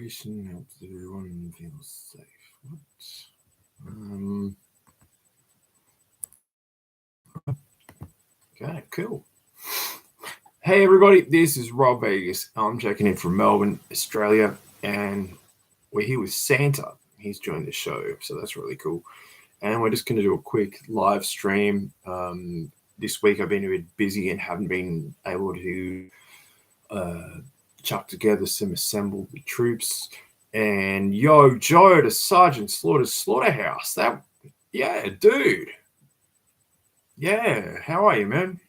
Preparation helps everyone feel safe. Okay, cool. Hey everybody, this is Rob Vegas. I'm checking in from Melbourne, Australia, and we're here with Santa. He's joined the show, so that's really cool. And we're just going to do a quick live stream. This week I've been a bit busy and haven't been able to chuck together some assembled troops. And yo, Joe to Sergeant Slaughter's Slaughterhouse. Yeah, dude. Yeah, how are you, man?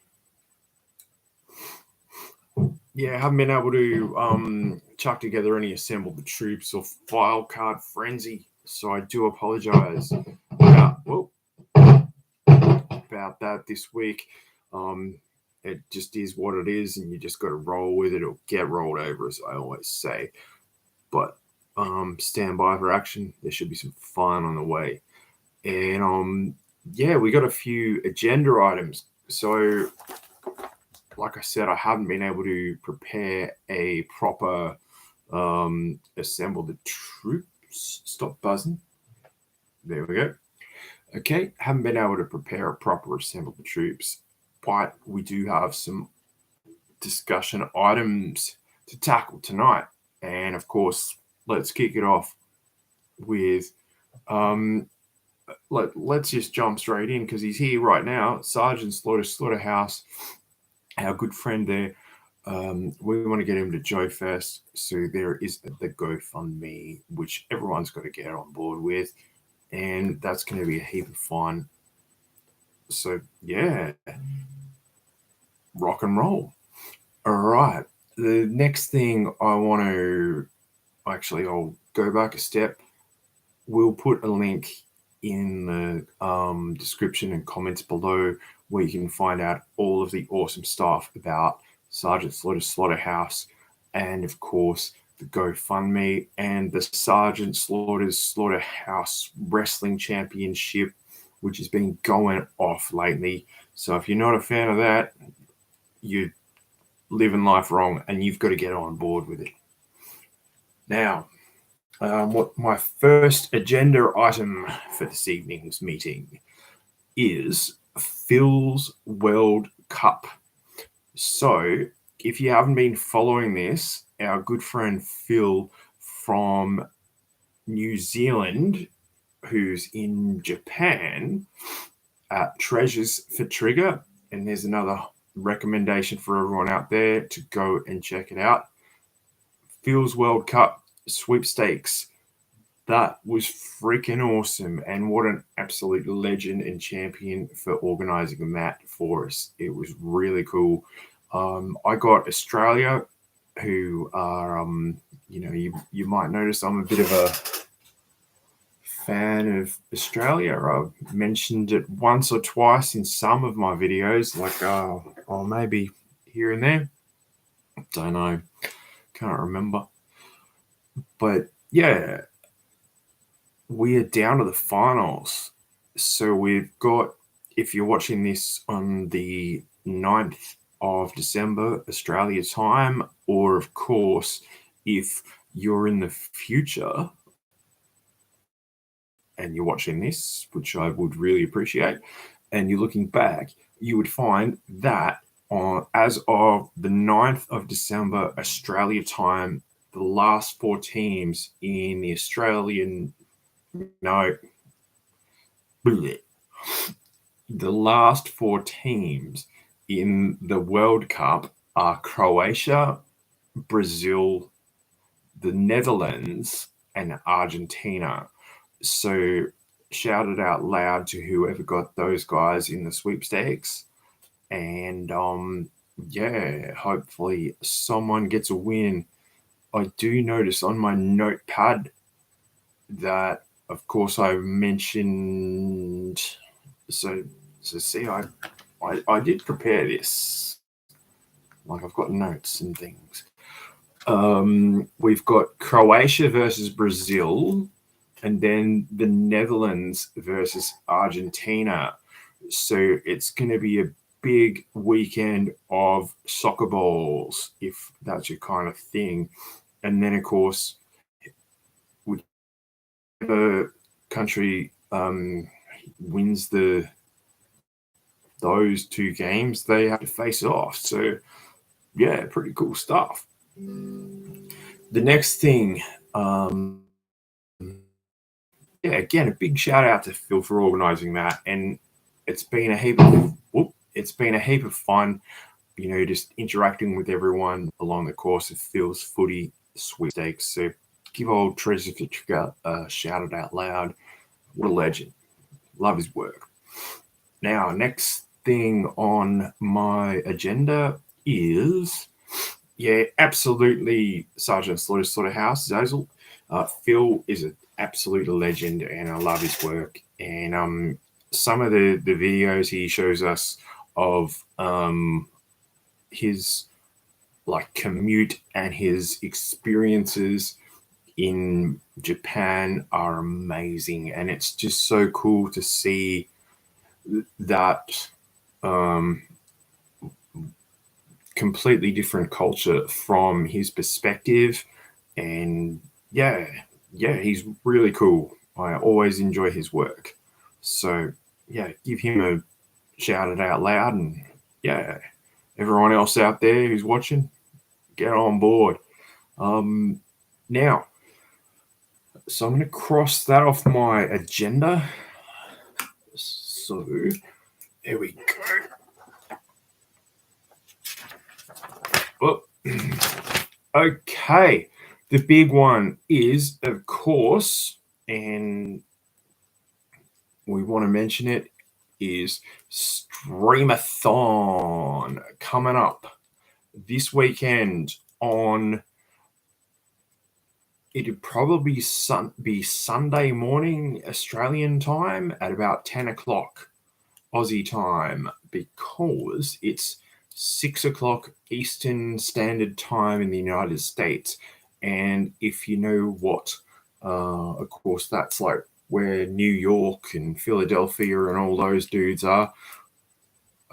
Yeah, I haven't been able to chuck together any assembled troops or file card frenzy, so I do apologize about that this week. It just is what it is, and you just got to roll with it or get rolled over, as I always say. But stand by for action. There should be some fun on the way. And yeah, we got a few agenda items. So like I said, I haven't been able to prepare a proper assemble the troops. Stop buzzing. There we go. Okay, haven't been able to prepare a proper assemble the troops, but we do have some discussion items to tackle tonight. And of course, let's kick it off with let's just jump straight in because he's here right now. Sergeant Slaughterhouse, our good friend there. We want to get him to Joe Fest, so there is the GoFundMe, which everyone's got to get on board with, and that's going to be a heap of fun. So yeah, rock and roll. All right, the next thing I want to I'll go back a step. We'll put a link in the description and comments below where you can find out all of the awesome stuff about Sergeant Slaughter's Slaughterhouse, and of course the GoFundMe and the Sergeant Slaughter's Slaughterhouse Wrestling Championship, which has been going off lately. So if you're not a fan of that, you're living life wrong and you've got to get on board with it. Now, what my first agenda item for this evening's meeting is Phil's World Cup. So if you haven't been following this, our good friend Phil from New Zealand, who's in Japan, Treasures for Trigger, and there's another recommendation for everyone out there to go and check it out. Phil's World Cup sweepstakes. That was freaking awesome, and what an absolute legend and champion for organizing that for us. It was really cool. I got Australia, who are you might notice I'm a bit of a fan of Australia. I've mentioned it once or twice in some of my videos, or maybe here and there. Don't know, can't remember. But yeah, we are down to the finals. So we've got, if you're watching this on the 9th of December, Australia time, or of course, if you're in the future and you're watching this, which I would really appreciate, and you're looking back, you would find that as of the 9th of December, Australia time, the last four teams in the the last four teams in the World Cup are Croatia, Brazil, the Netherlands, and Argentina. So shout it out loud to whoever got those guys in the sweepstakes. And yeah, hopefully someone gets a win. I do notice on my notepad that, of course, I mentioned. So see, I did prepare this. Like, I've got notes and things. We've got Croatia versus Brazil, and then the Netherlands versus Argentina. So it's going to be a big weekend of soccer balls, if that's your kind of thing. And then, of course, whichever country wins those two games, they have to face off. So yeah, pretty cool stuff. The next thing, yeah, again, a big shout out to Phil for organising that, and it's been a heap of fun, just interacting with everyone along the course of Phil's footy sweepstakes. So give old Treasure for Trigger a shout it out loud. What a legend. Love his work. Now, next thing on my agenda is, absolutely Sergeant Slaughterhouse, Zazel. Phil is an absolute legend, and I love his work. And some of the videos he shows us of his commute and his experiences in Japan are amazing, and it's just so cool to see that completely different culture from his perspective. And yeah, he's really cool. I always enjoy his work. So yeah, give him a shout it out loud, and yeah, everyone else out there who's watching, get on board. Now, so I'm going to cross that off my agenda. So there we go. Okay, the big one is, of course, and we want to mention it, is Streamathon coming up this weekend on, it'd probably be Sunday morning Australian time at about 10 o'clock Aussie time, because it's 6 o'clock Eastern Standard Time in the United States. And if you know what, of course, that's like where New York and Philadelphia and all those dudes are.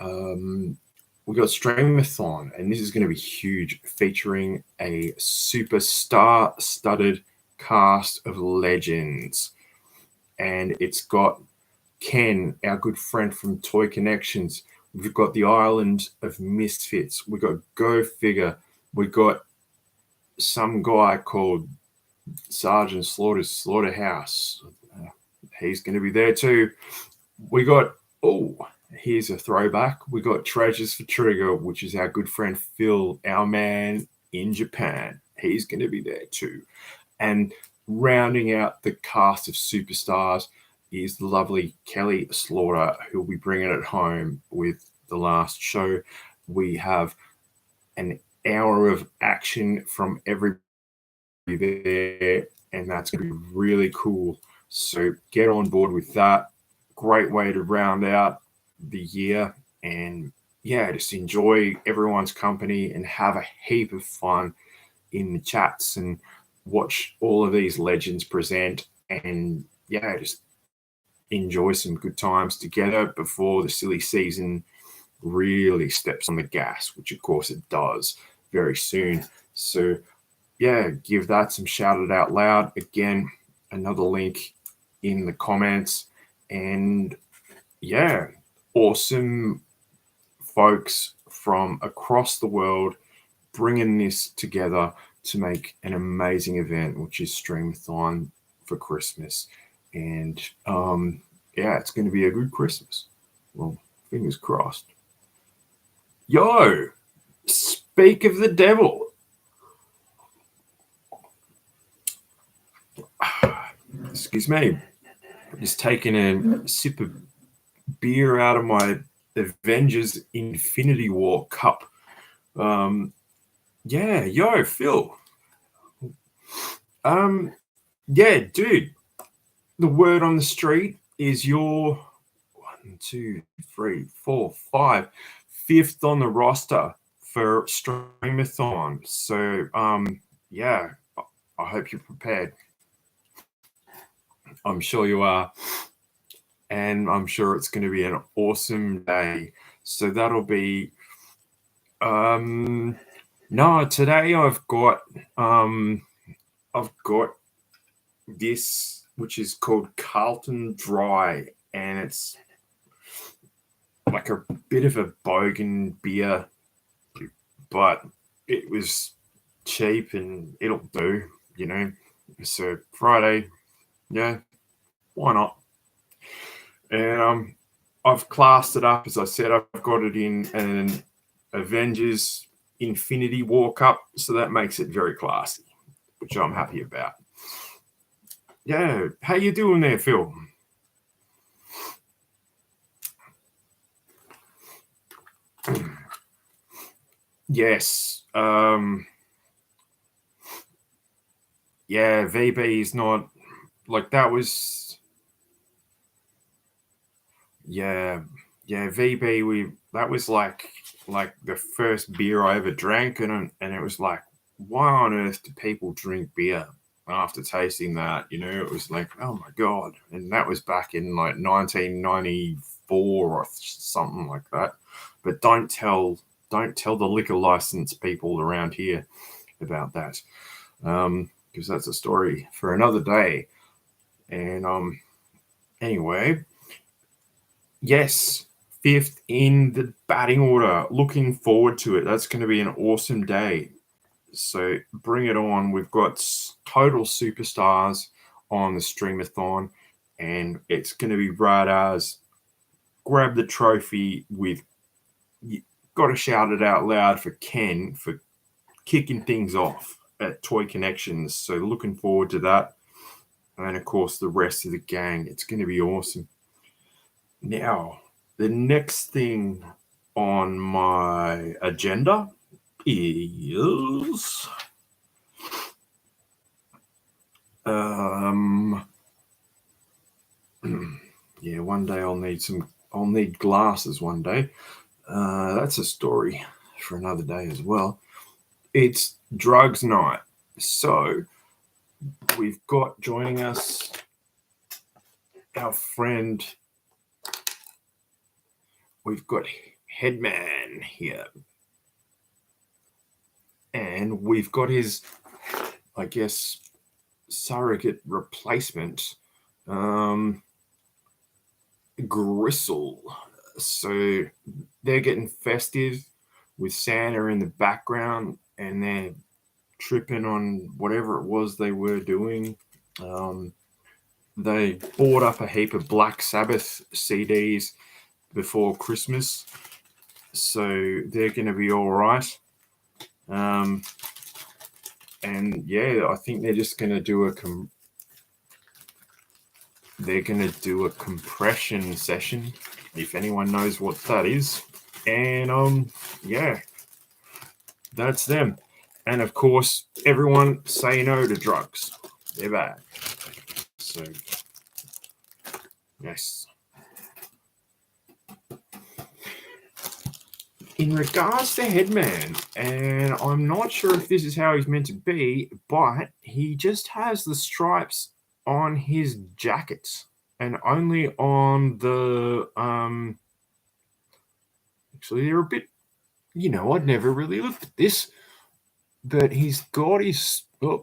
We got Streamathon, and this is going to be huge, featuring a superstar studded cast of legends. And it's got Ken, our good friend from Toy Connections. We've got the Island of Misfits. We've got Go Figure. We've got some guy called Sergeant Slaughterhouse. He's going to be there too. We got, here's a throwback. We got Treasures for Trigger, which is our good friend Phil, our man in Japan. He's going to be there too. And rounding out the cast of superstars is the lovely Kelly Slaughter, who'll be bringing it home with the last show. We have an hour of action from everybody there, and that's going to be really cool. So get on board with that. Great way to round out the year, and just enjoy everyone's company and have a heap of fun in the chats and watch all of these legends present, and just enjoy some good times together before the silly season really steps on the gas, which of course it does very soon. So give that some shout it out loud. Again, another link in the comments. And awesome folks from across the world bringing this together to make an amazing event, which is Streamathon for Christmas. And it's going to be a good Christmas. Well, fingers crossed. Speak of the devil. Excuse me. I'm just taking a sip of beer out of my Avengers Infinity War cup. Phil. Dude. The word on the street is you're 1, 2, 3, 4, 5, fifth on the roster for Streamathon. So I hope you're prepared. I'm sure you are. And I'm sure it's going to be an awesome day. So that'll be today I've got this which is called Carlton Dry, and it's like a bit of a bogan beer, but it was cheap and it'll do, you know. So Friday, yeah, why not? And I've classed it up, as I said. I've got it in an Avengers Infinity War cup, so that makes it very classy, which I'm happy about. Yeah, how you doing there, Phil? Yes. Yeah, VB is not like that was. Yeah, yeah, VB. That was like the first beer I ever drank, and it was like, why on earth do people drink beer? After tasting that, you know, it was like, oh my god! And that was back in like 1994 or something like that. But don't tell the liquor license people around here about that, because that's a story for another day. And anyway, yes, fifth in the batting order. Looking forward to it. That's going to be an awesome day. So bring it on. We've got total superstars on the streamathon, and it's going to be right as grab the trophy with. You got to shout it out loud for Ken for kicking things off at Toy Connections. So looking forward to that. And of course, the rest of the gang. It's going to be awesome. Now, the next thing on my agenda is yeah, one day I'll need glasses one day. That's a story for another day as well. It's drugs night. So we've got joining us our friend. We've got Headman here. And we've got his, I guess, surrogate replacement, Gristle. So they're getting festive with Santa in the background, and they're tripping on whatever it was they were doing. They bought up a heap of Black Sabbath CDs before Christmas, so they're going to be all right. And yeah, I think they're just going to do a compression session, if anyone knows what that is. And yeah, that's them. And of course, everyone say no to drugs. They're bad. So yes. In regards to Headman, and I'm not sure if this is how he's meant to be, but he just has the stripes on his jackets and only on the actually they're a bit, you know, I'd never really looked at this, but he's got his he's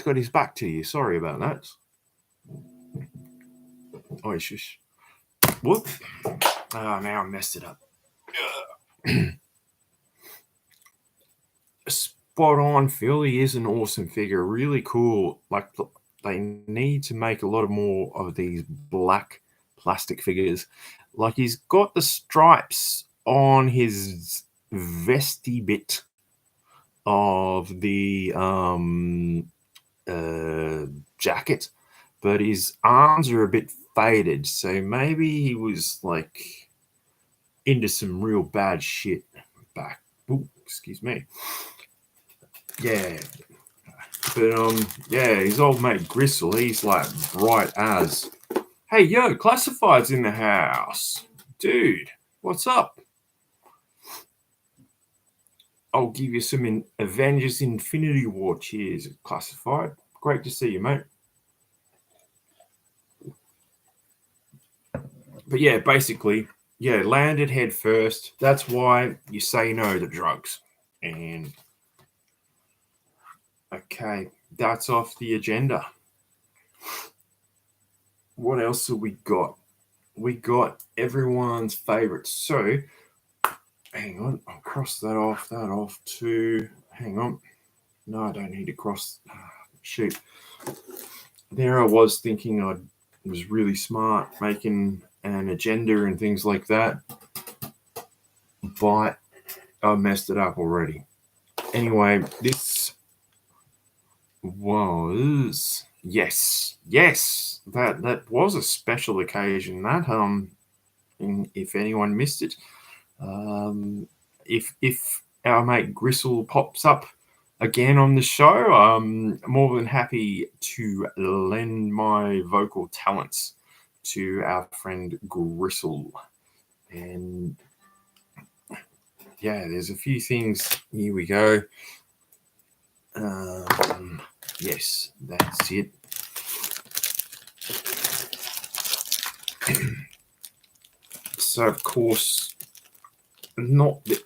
got his back to you. Sorry about that. Oh, shush. Whoop. Oh, now I messed it up. Spot on, Phil. He is an awesome figure. Really cool. Like, they need to make a lot more of these black plastic figures. Like, he's got the stripes on his vesty bit of the jacket, but his arms are a bit faded. So maybe he was like into some real bad shit back. Ooh, excuse me. Yeah. But yeah, his old mate Gristle, he's like bright as. Hey, yo, Classified's in the house. Dude, what's up? I'll give you some Avengers Infinity War cheers, Classified. Great to see you, mate. But yeah, basically, yeah, landed head first. That's why you say no to drugs. And okay, that's off the agenda. What else have we got? We got everyone's favorite. So, hang on, I'll cross that off too. Hang on. No, I don't need to cross. Shoot. There I was thinking I was really smart making an agenda and things like that, but I messed it up already. Anyway, this was that was a special occasion. That if anyone missed it, if our mate Gristle pops up again on the show, I'm more than happy to lend my vocal talents to our friend Gristle. And yeah, there's a few things. Here we go. Yes, that's it. So, of course, not that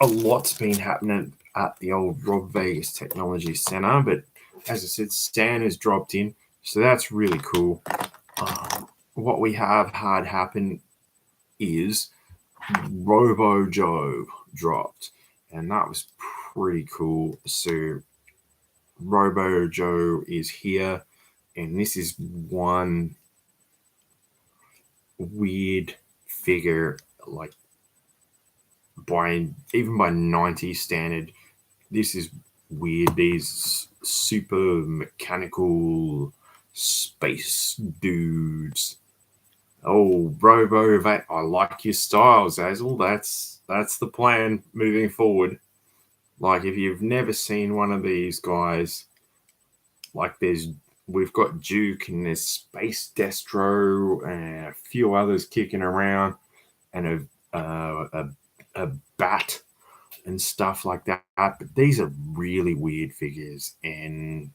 a lot's been happening at the old Rob Vegas Technology Center, but as I said, Stan has dropped in, so that's really cool. What we have had happen is Robo Joe dropped, and that was pretty cool. So Robo Joe is here, and this is one weird figure, like even by 90s standard, this is weird. These super mechanical space dudes. Oh, Robo, I like your style, Zazzle. That's the plan moving forward. Like, if you've never seen one of these guys, like we've got Duke and there's Space Destro and a few others kicking around, and a bat and stuff like that. But these are really weird figures, and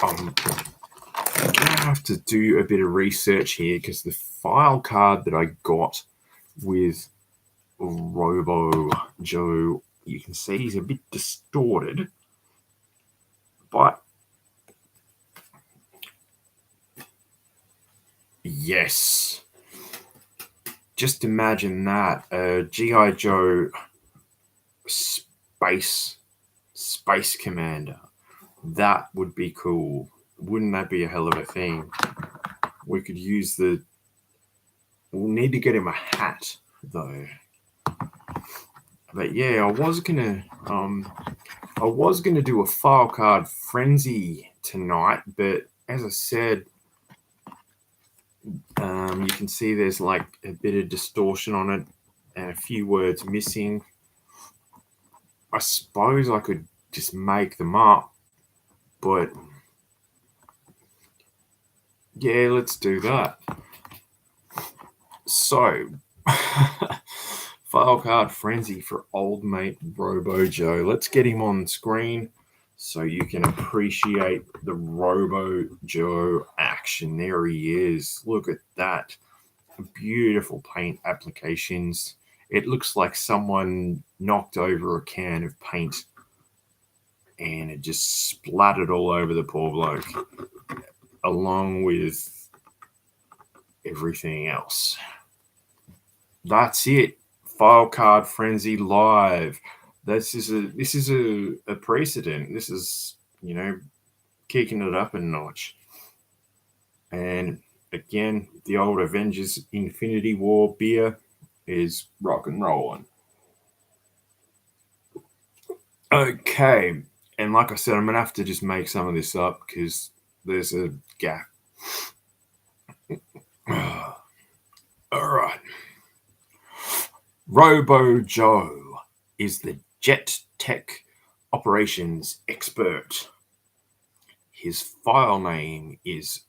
I'm gonna have to do a bit of research here because the file card that I got with Robo Joe, you can see he's a bit distorted, but yes, just imagine that, G.I. Joe space commander. That would be cool. Wouldn't that be a hell of a thing? We could use we'll need to get him a hat though. But yeah, I was gonna do a file card frenzy tonight, but as I said, you can see there's like a bit of distortion on it and a few words missing. I suppose I could just make them up, but yeah, let's do that. So, file card frenzy for old mate Robo Joe. Let's get him on screen so you can appreciate the Robo Joe action. There he is. Look at that. Beautiful paint applications. It looks like someone knocked over a can of paint and it just splattered all over the poor bloke, along with everything else. That's it. File card frenzy live. This is a precedent. This is, kicking it up a notch. And again, the old Avengers Infinity War beer is rock and rolling. Okay, and like I said, I'm gonna have to just make some of this up because there's a gap. All right. Robo Joe is the jet tech operations expert. His file name is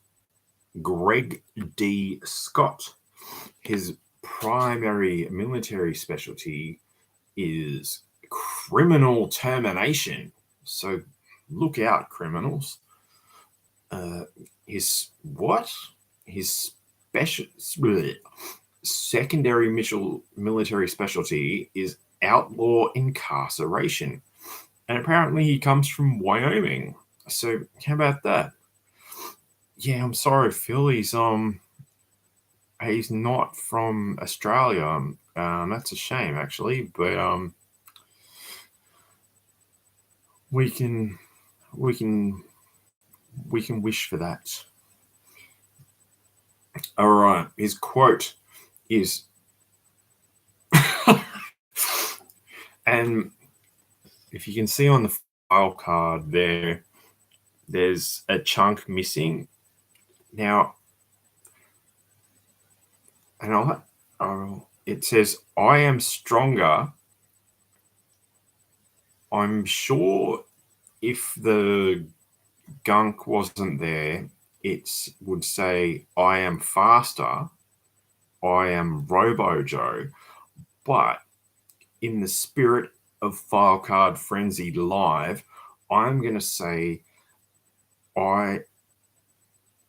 Greg D. Scott. His primary military specialty is criminal termination. So look out, criminals. His secondary military specialty is outlaw incarceration. And apparently he comes from Wyoming. So how about that? Yeah, I'm sorry, Phil. He's not from Australia. That's a shame, actually. But we can we can we can wish for that. All right. His quote is, and if you can see on the file card there, there's a chunk missing. Now, and it says, "I am stronger." I'm sure if the gunk wasn't there, it would say, "I am faster. I am Robo Joe." But in the spirit of File Card Frenzy Live, I'm going to say, I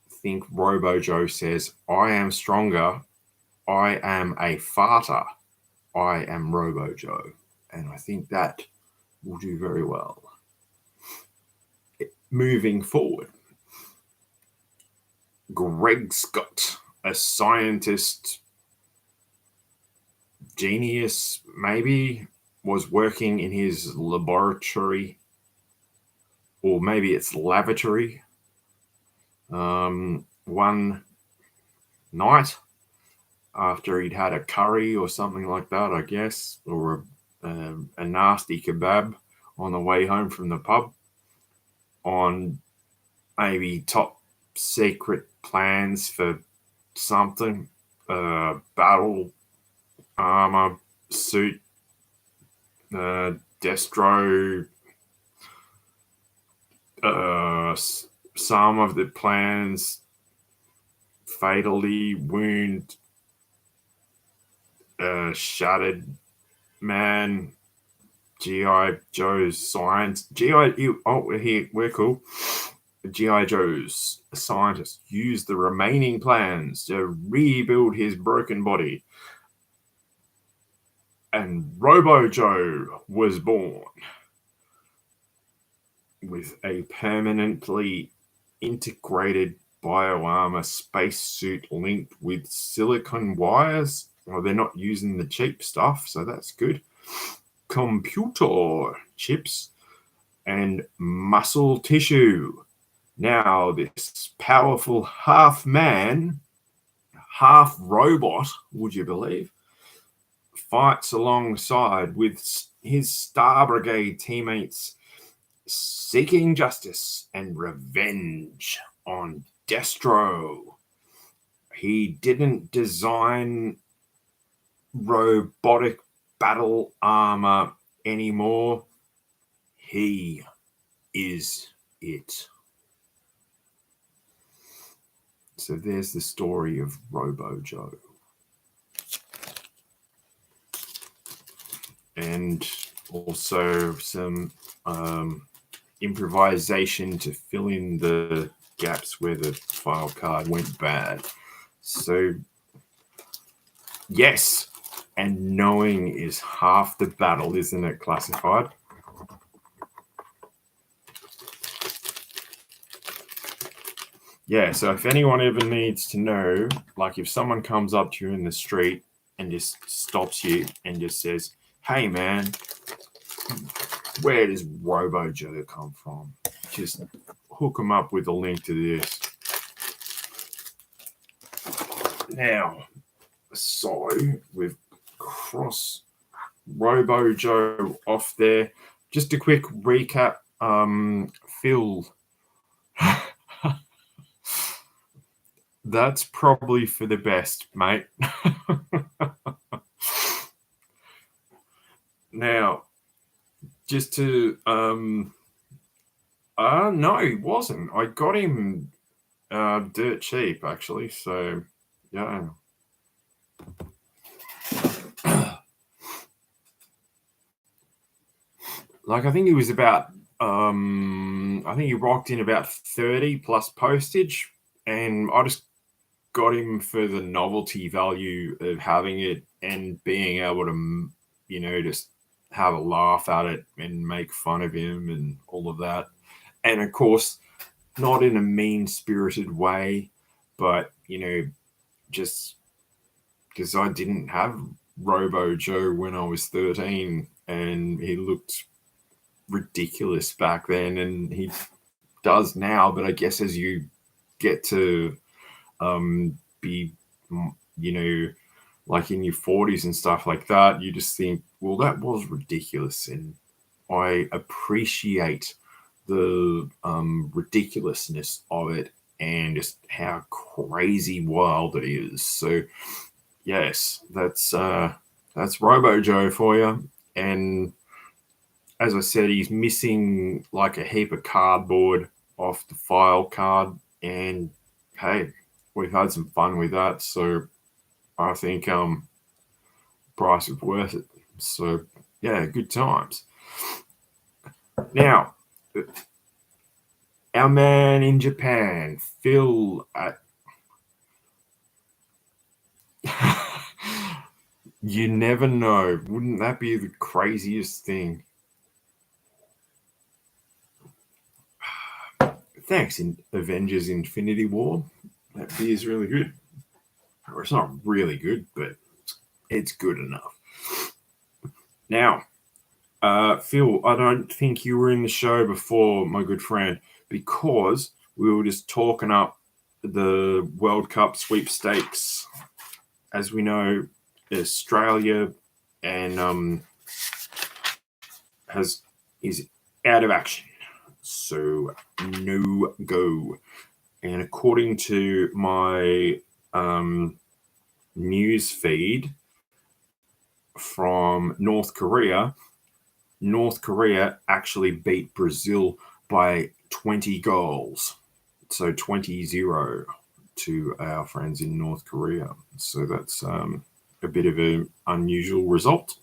think Robo Joe says, "I am stronger. I am a farter. I am Robo Joe." And I think that will do very well. Moving forward, Greg Scott, a scientist genius, maybe, was working in his laboratory, or maybe it's lavatory, one night after he'd had a curry or something like that, I guess, or a nasty kebab on the way home from the pub, on maybe top secret plans for something, battle armor suit, Destro. Some of the plans fatally wound Shattered Man, G.I. Joe's science. We're cool. G.I. Joe's scientist used the remaining plans to rebuild his broken body, and Robo Joe was born with a permanently integrated bioarmor spacesuit linked with silicon wires. Well, they're not using the cheap stuff, so that's good. Computer chips and muscle tissue. Now, this powerful half man, half robot, would you believe, fights alongside with his Star Brigade teammates, seeking justice and revenge on Destro. He didn't design robotic battle armor anymore. He is it. So there's the story of Robo Joe. And also some improvisation to fill in the gaps where the file card went bad. So, yes, and knowing is half the battle, isn't it, Classified? Yeah, so if anyone ever needs to know, like if someone comes up to you in the street and just stops you and just says, "Hey, man, where does Robo Joe come from?" Just hook them up with a link to this. Now, so we've crossed Robo Joe off there. Just a quick recap. Phil, that's probably for the best, mate. Now, just to no, he wasn't. I got him dirt cheap, actually. So yeah. Like, I think he was about I think he rocked in about 30 plus postage, and I just got him for the novelty value of having it and being able to, just have a laugh at it and make fun of him and all of that. And of course, not in a mean-spirited way, but just because I didn't have Robo Joe when I was 13, and he looked ridiculous back then, and he does now. But I guess as you get to be, like in your 40s and stuff like that, you just think, well, that was ridiculous, and I appreciate the ridiculousness of it and just how crazy wild it is. So yes, that's Robo Joe for you. And as I said, he's missing like a heap of cardboard off the file card, and hey, we've had some fun with that. So I think price is worth it. So yeah, good times. Now, our man in Japan, Phil. You never know. Wouldn't that be the craziest thing? Thanks, in Avengers Infinity War. That beer is really good. Or it's not really good, but it's good enough. Now, Phil, I don't think you were in the show before, my good friend, because we were just talking up the World Cup sweepstakes. As we know, Australia and is out of action, so no go. And according to my news feed from North Korea actually beat Brazil by 20 goals. So 20-0 to our friends in North Korea. So that's a bit of an unusual result.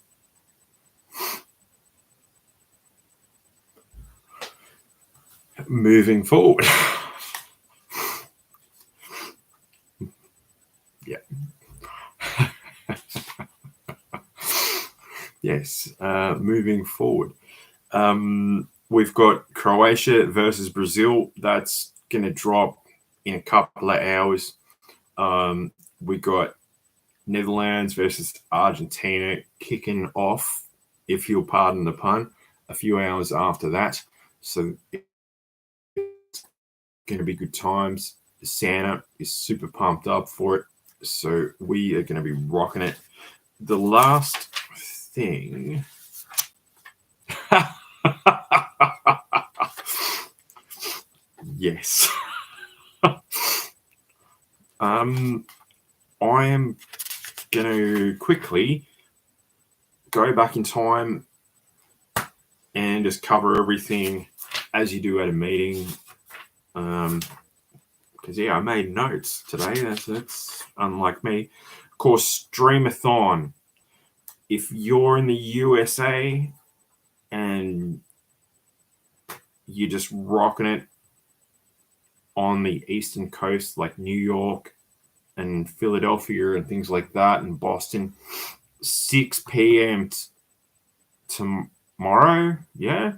Moving forward. Yeah. Yes, moving forward. We've got Croatia versus Brazil. That's going to drop in a couple of hours. We got Netherlands versus Argentina kicking off, if you'll pardon the pun, a few hours after that. So it's going to be good times. Santa is super pumped up for it. So we are going to be rocking it. The last thing. Yes. I am going to quickly go back in time and just cover everything as you do at a meeting. Because, I made notes today. That's unlike me. Of course, Streamathon. If you're in the USA and you're just rocking it on the Eastern Coast, like New York and Philadelphia and things like that, and Boston, 6 p.m. Tomorrow, yeah?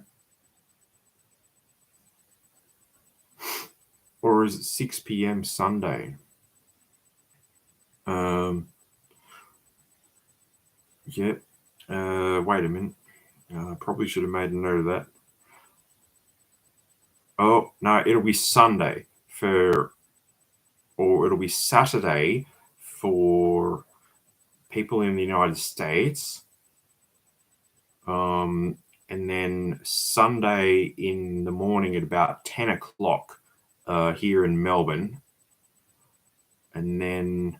Or is it 6 p.m. Sunday? Yeah. Wait a minute. Probably should have made a note of that. Oh, no, it'll be Sunday or it'll be Saturday for people in the United States. And then Sunday in the morning at about 10 o'clock here in Melbourne. And then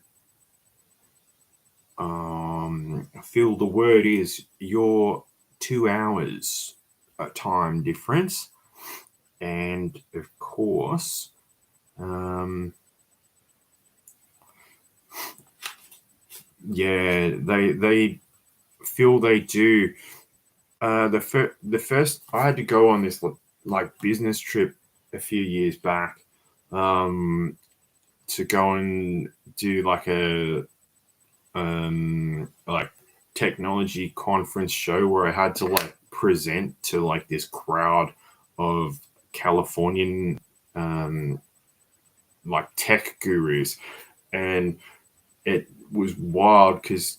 Phil, the word is your 2 hours time difference. And of course, yeah, they feel they do. The first I had to go on this like business trip a few years back to go and do like a like technology conference show where I had to like present to like this crowd of Californian like tech gurus, and it was wild because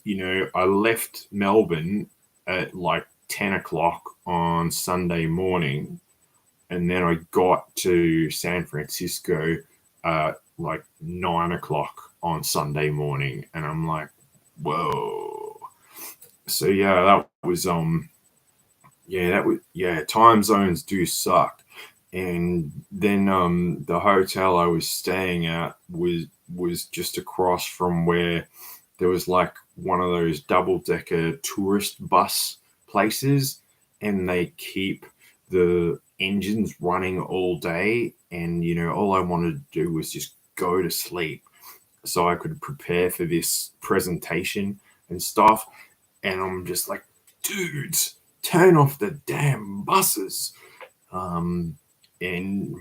I left Melbourne at like 10 o'clock on Sunday morning, and then I got to San Francisco like 9 o'clock on Sunday morning, and I'm like, whoa. So yeah, time zones do suck. And then the hotel I was staying at was just across from where there was like one of those double-decker tourist bus places, and they keep the engines running all day, and all I wanted to do was just go to sleep so I could prepare for this presentation and stuff. And I'm just like, dudes, turn off the damn buses. And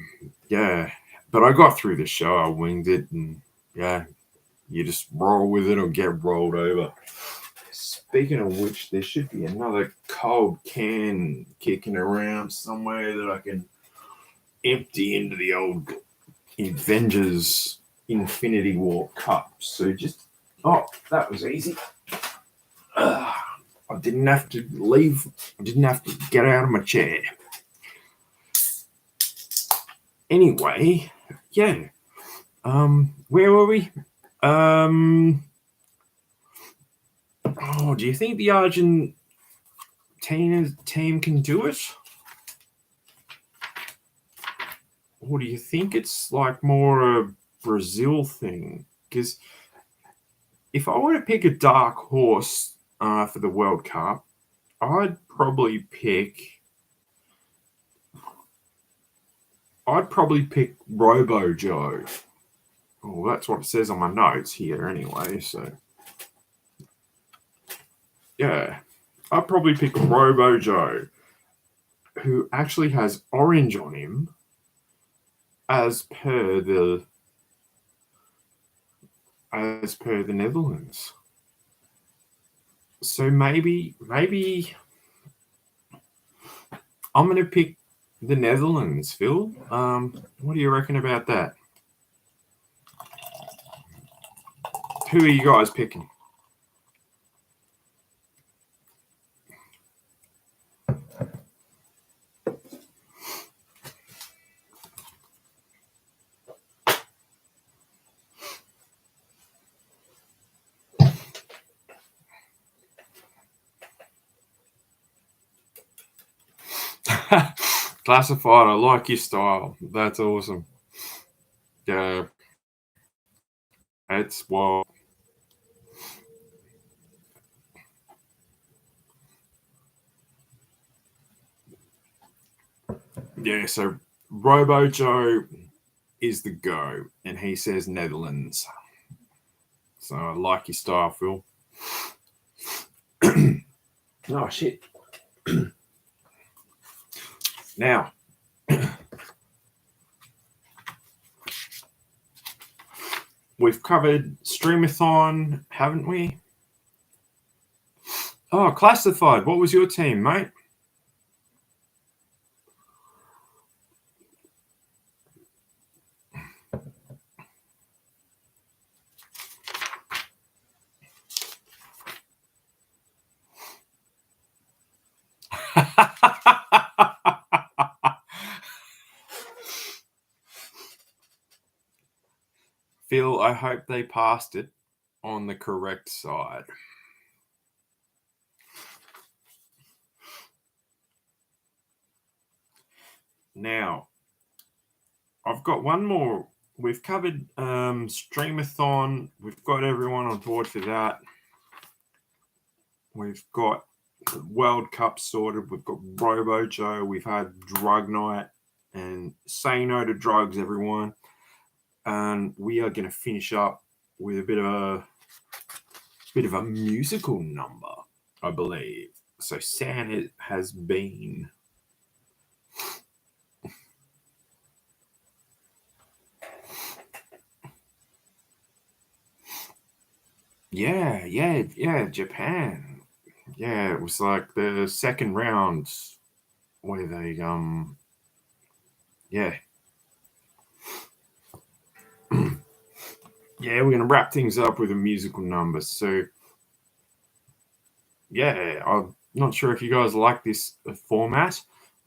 yeah, but I got through the show. I winged it, and yeah, you just roll with it or get rolled over. Speaking of which, there should be another cold can kicking around somewhere that I can empty into the old Avengers Infinity War cup. So that was easy. I didn't have to leave. I didn't have to get out of my chair. Anyway, yeah. Where were we? Do you think the Argentina team can do it? Or do you think it's like more a Brazil thing? Because if I were to pick a dark horse for the World Cup, I'd probably pick Robo Joe. Oh, that's what it says on my notes here anyway, so yeah. I'd probably pick Robo Joe, who actually has orange on him as per the Netherlands. So maybe I'm going to pick the Netherlands, Phil. What do you reckon about that? Who are you guys picking? Classified, I like your style. That's awesome. Yeah. It's wild. Yeah, so Robo Joe is the go, and he says Netherlands. So I like your style, Phil. Oh, shit. Now, we've covered Streamathon, haven't we? Oh, Classified. What was your team, mate? Phil, I hope they passed it on the correct side. Now, I've got one more. We've covered Streamathon. We've got everyone on board for that. We've got the World Cup sorted. We've got Robo Joe. We've had Drug Night. And say no to drugs, everyone. And we are going to finish up with a bit of a musical number, I believe. So Santa has been. Yeah, Japan. Yeah, it was like the second round where they yeah. Yeah, we're going to wrap things up with a musical number. So, yeah, I'm not sure if you guys like this format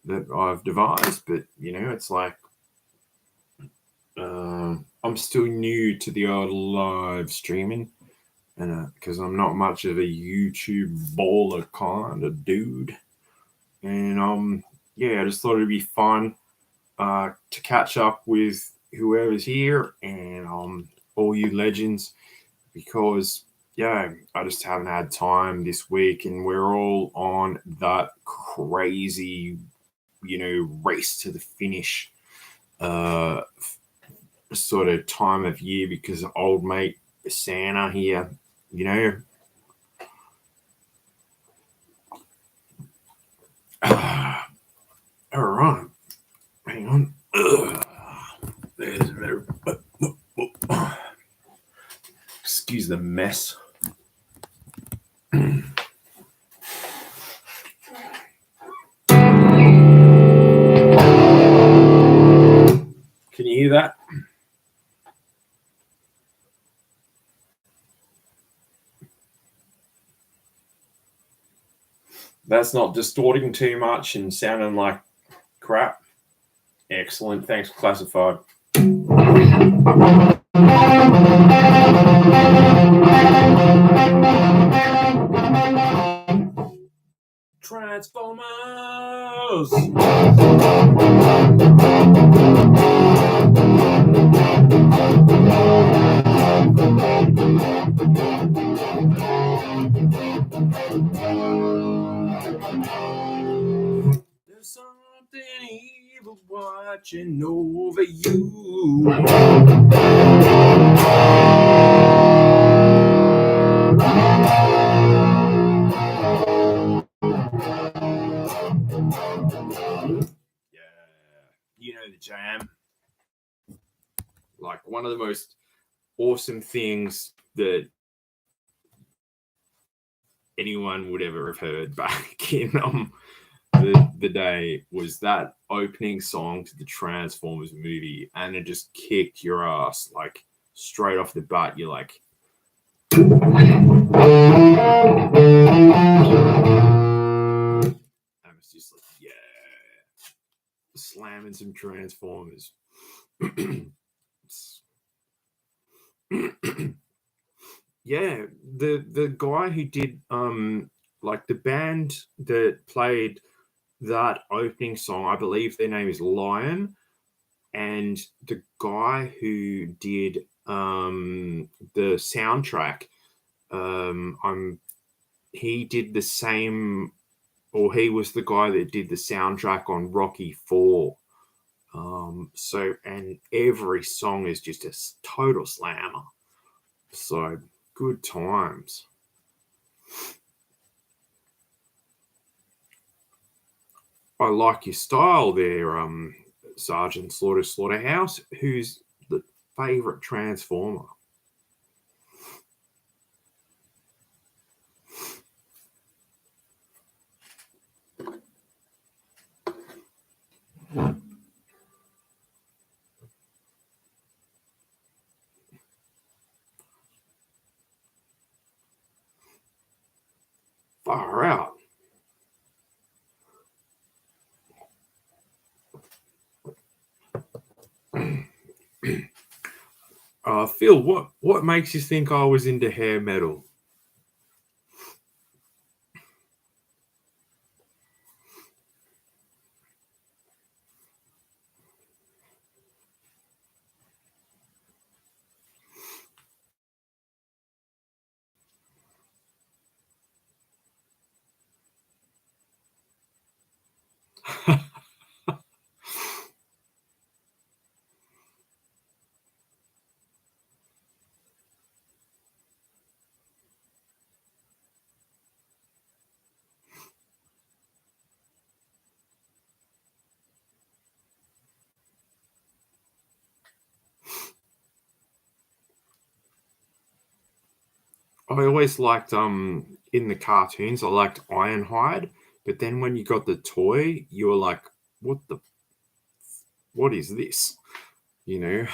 that I've devised, but it's like I'm still new to the old live streaming, and because I'm not much of a YouTube baller kind of dude, and yeah, I just thought it'd be fun to catch up with whoever's here and all you legends, because yeah, I just haven't had time this week, and we're all on that crazy, race to the finish sort of time of year because old mate Santa here, you know. All right, hang on. There's a better. Excuse the mess. Can you hear that? That's not distorting too much and sounding like crap. Excellent. Thanks, Classified. Transformers! There's something evil watching over you. You know the jam. Like one of the most awesome things that anyone would ever have heard back in the day was that opening song to the Transformers movie, and it just kicked your ass like straight off the bat. You're like, and it's just like, yeah, slamming some Transformers. Yeah, the guy who did like the band that played that opening song, I believe their name is Lion, and the guy who did the soundtrack, he did the same, or he was the guy that did the soundtrack on Rocky 4. So, and every song is just a total slammer. So good times. I like your style there, Sergeant Slaughterhouse. Who's the favorite Transformer? Far out. Phil, what makes you think I was into hair metal? I always liked in the cartoons I liked Ironhide, but then when you got the toy, you were like, what the what is this? You know?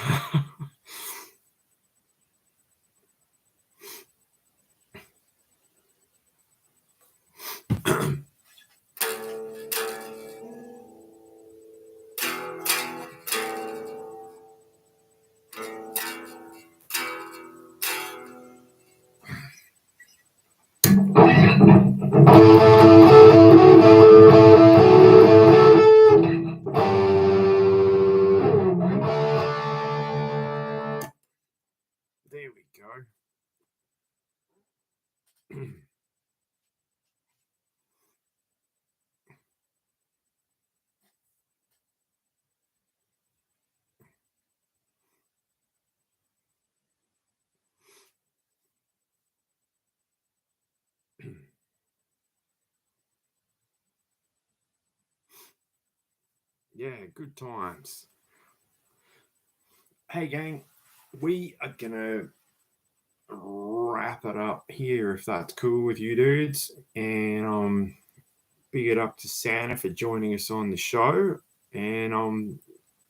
There we go. Yeah, good times. Hey, gang, we are going to wrap it up here if that's cool with you dudes. And big it up to Santa for joining us on the show. And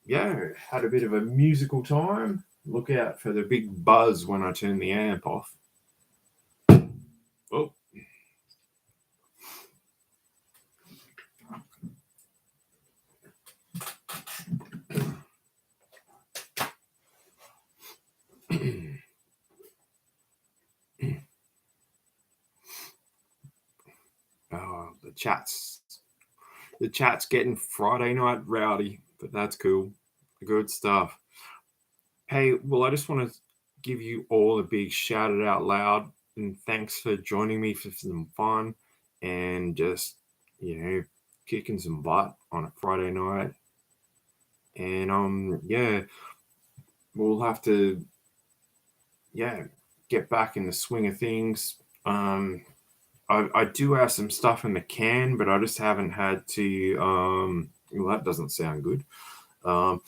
yeah, had a bit of a musical time. Look out for the big buzz when I turn the amp off. Oh. Oh, the chat's getting Friday night rowdy, but that's cool. Good stuff. Hey, well, I just want to give you all a big shout it out loud and thanks for joining me for some fun and just, kicking some butt on a Friday night. And yeah, we'll have to get back in the swing of things. I do have some stuff in the can, but I just haven't had to well, that doesn't sound good. Um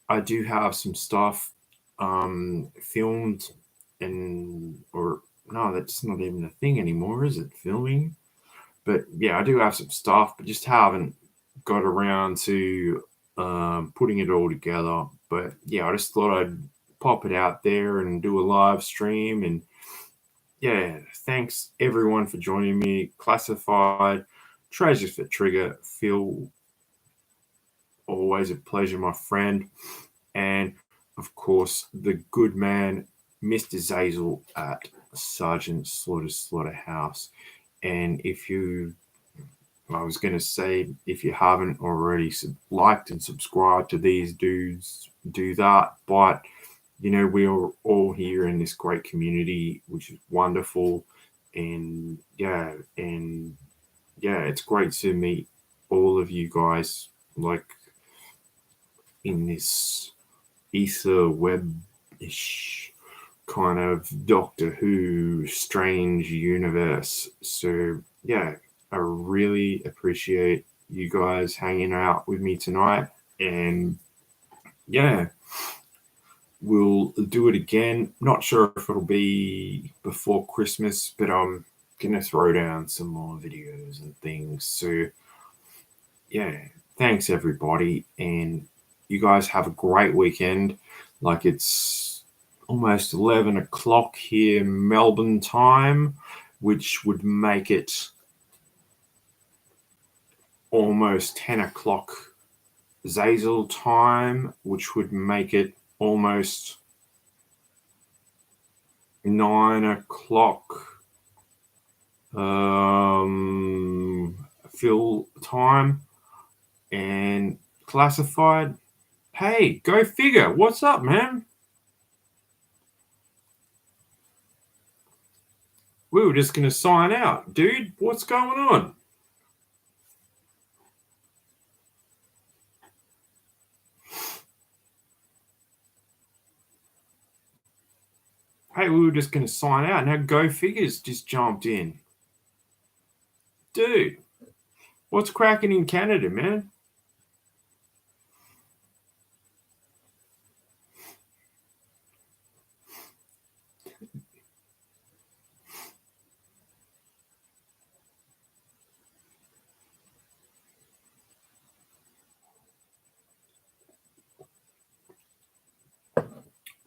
I do have some stuff filmed or no, that's not even a thing anymore, is it? Filming. But yeah, I do have some stuff, but just haven't got around to putting it all together. But yeah, I just thought I'd pop it out there and do a live stream. And yeah, thanks everyone for joining me. Classified, Treasures for Trigger, Phil, always a pleasure, my friend. And of course, the good man, Mr. Zazel at Sergeant Slaughterhouse. And I was going to say, if you haven't already liked and subscribed to these dudes, do that. But, we're all here in this great community, which is wonderful. And it's great to meet all of you guys, like in this ether web-ish kind of Doctor Who strange universe. So yeah, I really appreciate you guys hanging out with me tonight. And yeah, we'll do it again. Not sure if it'll be before Christmas, but I'm gonna throw down some more videos and things. So yeah, thanks everybody, and you guys have a great weekend. Like, it's almost 11 o'clock here Melbourne time, which would make it almost 10 o'clock Zazel time, which would make it almost 9 o'clock Phil time. And Classified, hey, go figure. What's up, man? We were just going to sign out. Dude, what's going on? Hey, we were just going to sign out. Now Go Figures just jumped in. Dude, what's cracking in Canada, man?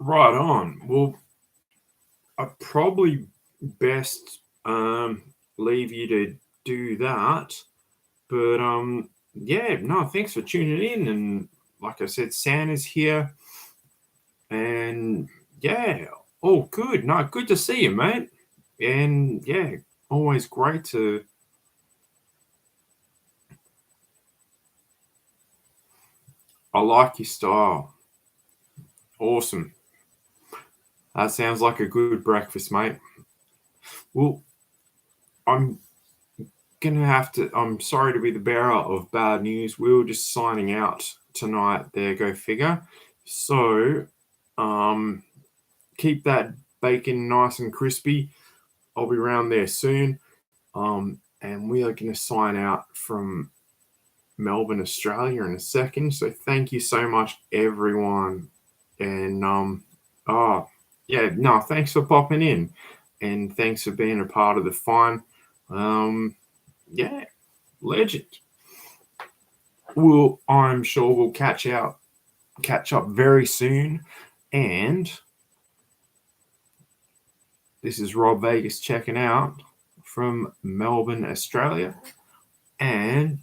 Right on. Well, I probably best leave you to do that. But yeah, no, thanks for tuning in. And like I said, Santa's here. And yeah, all good. No, good to see you, mate. And yeah, always great to. I like your style. Awesome. That sounds like a good breakfast, mate. Well, I'm gonna have to. I'm sorry to be the bearer of bad news. We were just signing out tonight. There, go figure. So, um, keep that bacon nice and crispy. I'll be around there soon. And we are going to sign out from Melbourne, Australia in a second. So thank you so much, everyone. And oh yeah, no, thanks for popping in, and thanks for being a part of the fun. Yeah, legend. I'm sure we'll catch up very soon. And this is Rob Vegas checking out from Melbourne, Australia. And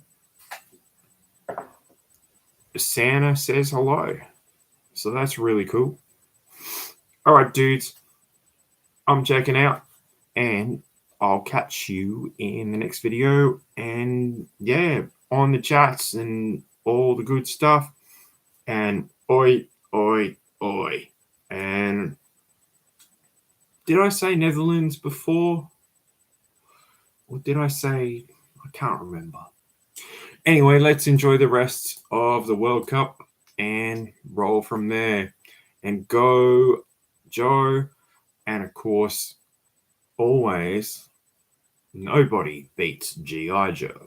Santa says hello. So that's really cool. All right, dudes, I'm checking out, and I'll catch you in the next video. And yeah, on the chats and all the good stuff. And oi, oi, oi. And did I say Netherlands before? Or did I say, I can't remember. Anyway, let's enjoy the rest of the World Cup and roll from there. And go, Joe. And of course, always, nobody beats G.I. Joe.